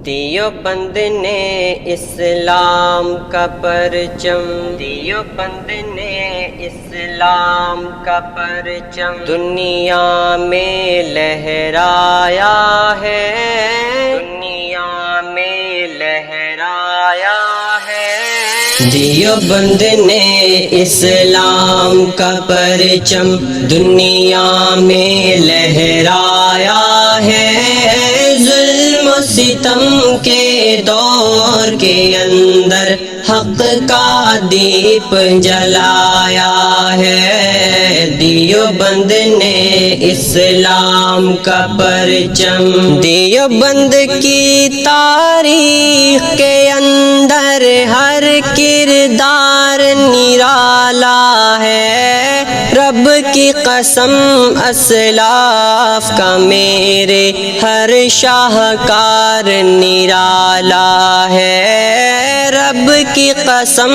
دیوبند نے اسلام کا پرچم، دیوبند نے اسلام کا پرچم دنیا میں لہرایا ہے، دنیا میں لہرایا ہے۔ دیوبند نے اسلام کا پرچم دنیا میں لہرایا ہے، ظلم و ستم کے دور کے اندر حق کا دیپ جلایا ہے۔ دیوبند نے اسلام کا پرچم، دیوبند کی تاریخ کے اندر ہر کردار نرالا ہے، رب کی قسم اسلاف کا میرے ہر شاہکار نرالا ہے، رب کی قسم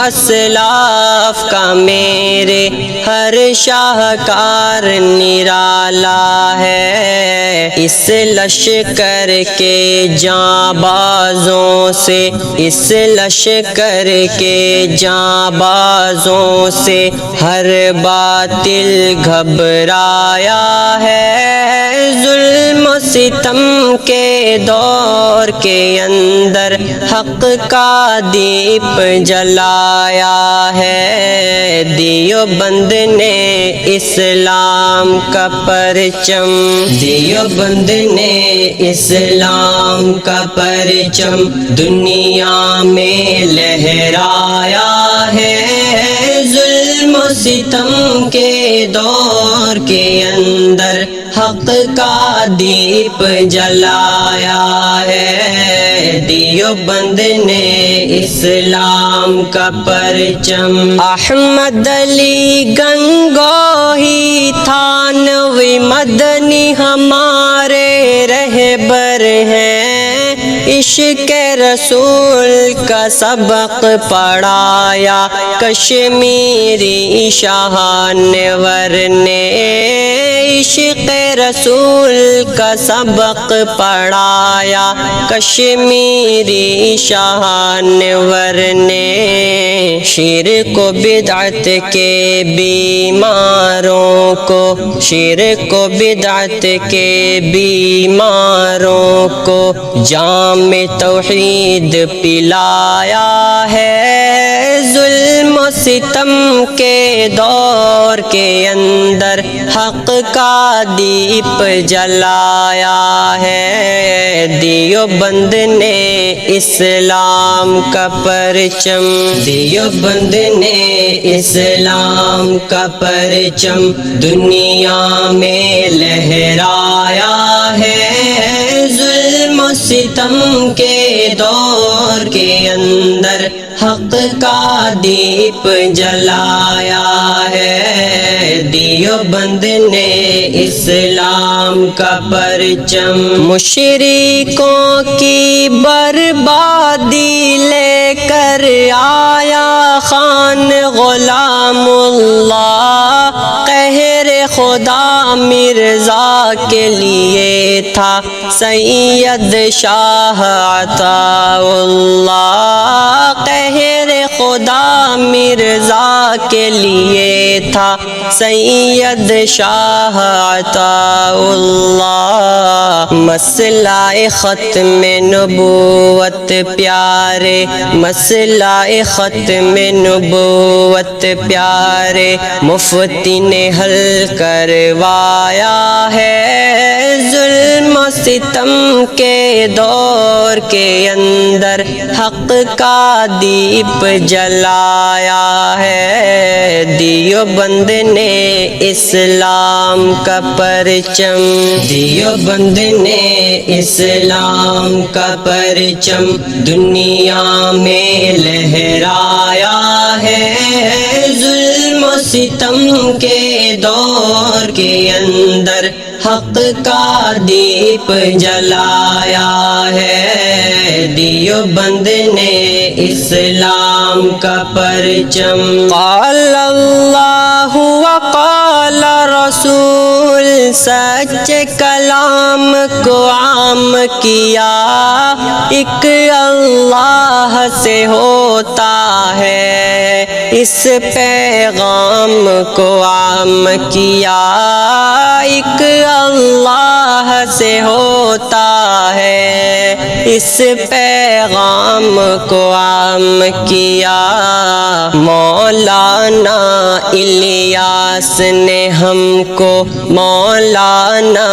اسلاف کا میرے ہر شاہکار نرالا ہے۔ اس لشکر کے جانبازوں سے، اس لشکر کے جانبازوں سے ہر باطل گھبرایا ہے، ظلم و ستم کے دور کے اندر حق کا دیپ جلایا ہے۔ دیوبند نے اسلام کا پرچم، دیوبند نے اسلام کا پرچم دنیا میں لہرایا ہے، ظلم و ستم کے دور کے اندر حق کا دیپ جلایا ہے۔ دیوبند نے اسلام کا پرچم، احمد علی گنگوہی تھانوی مدنی ہمارے رہبر ہیں، عشق رسول کا سبق پڑھایا کشمیری شاہنور نے، عشق رسول کا سبق پڑھایا کشمیری شاہنور نے، شرک و بدعت کے بیماروں کو، شرک و بدعت کے بیماروں کو جام توحید پلایا ہے، ظلم و ستم کے دور کے اندر حق کا دیپ جلایا ہے۔ دیوبند نے اسلام کا پرچم، دیوبند نے اسلام کا پرچم دنیا میں لہرایا ہے، ظلم و ستم کے دور کے اندر حق کا دیپ جلایا ہے۔ دیوبند نے اسلام کا پرچم مشرکوں کی بربادی لے کر آیا خان غلام اللہ، قہر خدا مرزا کے لیے تھا سید شاہ عطا اللہ، قہر خدا مرزا کے لیے تھا سید شاہ عطا اللہ۔ مسئلہ ختم نبوت پیارے، مسئلہ ختم نبوت پیارے مفتی نے حل کروایا ہے، ظلم و ستم کے دور کے اندر حق کا دیپ جلایا ہے۔ دیوبند نے اسلام کا پرچم، دیوبند نے اسلام کا پرچم دنیا میں لہرایا ہے، ظلم و ستم کے دور کے اندر حق کا دیپ جلایا ہے۔ دیوبند نے اسلام کا پرچم، قال اللہ وقال رسول، سچ کلام کو عام کیا ایک اللہ سے ہوتا ہے، اس پیغام کو عام کیا ایک اللہ سے ہوتا ہے، اس پیغام کو عام کیا۔ مولانا الیاس نے ہم کو، مولانا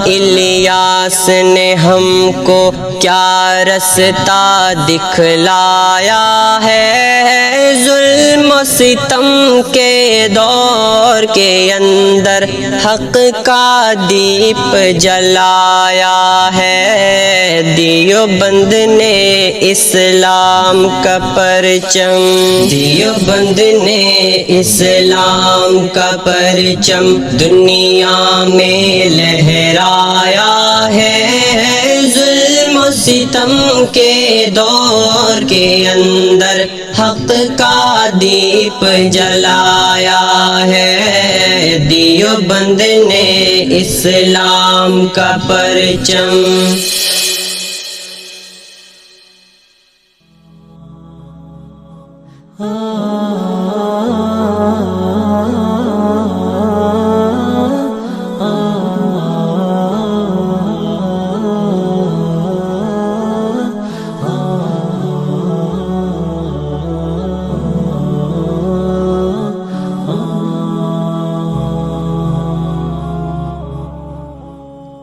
الیاس نے ہم کو کیا رستہ دکھلایا ہے، ظلم و ستم کے دور کے اندر حق کا دیپ جلایا ہے، دیوبند نے اسلام کا پرچم، دیوبند نے اسلام کا پرچم دنیا میں لہرایا ہے، ظلم و ستم کے دور کے اندر حق کا دیپ جلایا ہے، دیوبند نے اسلام کا پرچم۔